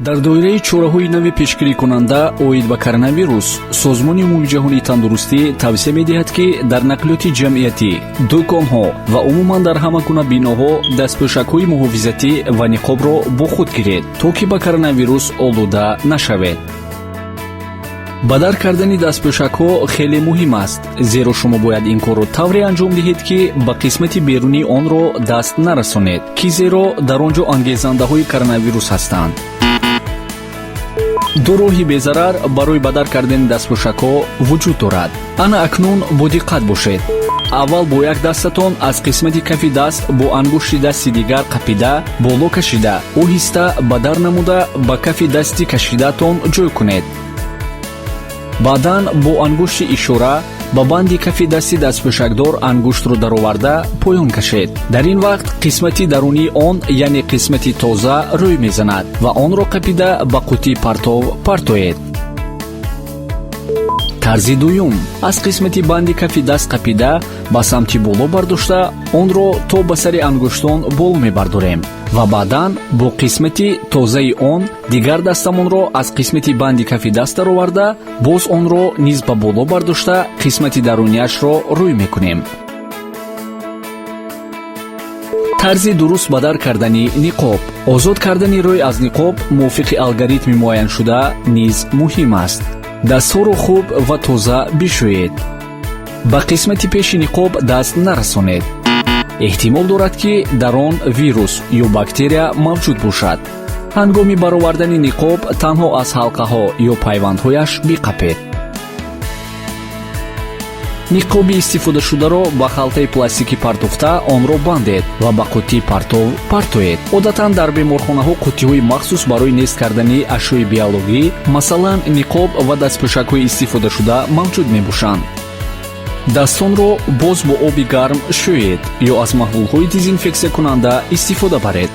дар доираи чораҳои нави пешгирикунанда оид ба коронавирус, созмони умумии ҷаҳонии тандурустӣ тавсия медиҳад, ки дар нақлиёти ҷамъиятӣ, дӯконҳо ва умуман дар ҳама гуна биноҳо дастпӯшакҳои муҳофизатӣ ва ниқобро бо худ гиред, то ки ба коронавирус олуда нашавед. ба дар кардани дастпӯшакҳо хеле муҳим аст, зеро шумо бояд ин корро тавре анҷом диҳед, ки ба қисмати берунии онро даст нарасонед, ки зеро дар он ҷо ангезандаҳои коронавирус ҳастанд. ду роҳи безарар барои ба дар кардани дастпӯшакҳо вуҷуд дорад. ана акнун бо диққат бошед. аввал бо як дастатон аз қисмати кафи даст бо ангушти дасти дигар қапида, боло кашида, оҳиста ба дар намуда ба кафи дасти кашидаатон ҷой кунед. баъдан бо ангушти ишора ба банди кафи дасти дастпӯшакдор ангуштро дароварда поён кашед. дар ин вақт қисмати дарунии он, яъне қисмати тоза рӯй мезанад ва онро қапида ба қутии партов партоед. тарзи дуюм, аз қисмати банди кафи даст қапида ба самти боло бардошта, онро то ба сари ангуштон боло мебардорем ва баъдан бо қисмати тозаи он дигар дастамонро аз қисмати банди кафи даст дароварда, боз онро низ ба боло бардошта, қисмати даруниашро рӯй мекунем. тарзи дуруст ба дар кардани ниқоб. озод кардани рӯй аз ниқоб мувофиқи алгоритми муайяншуда низ муҳим аст. дастҳоро хуб ва тоза бишӯед. ба қисмати пеши ниқоб даст нарасонед. эҳтимол дорад, ки дар он вирус ё бактерия мавҷуд бошад. ҳангоми баровардани ниқоб танҳо аз ҳалқаҳо ё пайвандҳояш биқапед. ниқоби истифодашударо ба халтаи пластикӣ партофта, онро бандед ва ба қутии партов партоед. одатан дар беморхонаҳо қутиҳои махсус барои нест кардани ашёи биологӣ, масалан ниқоб ва дастпӯшакҳои истифодашуда мавҷуд мебошанд. дастонро боз бо оби гарм шӯед ё аз маҳлулҳои дезинфексиякунанда истифода баред.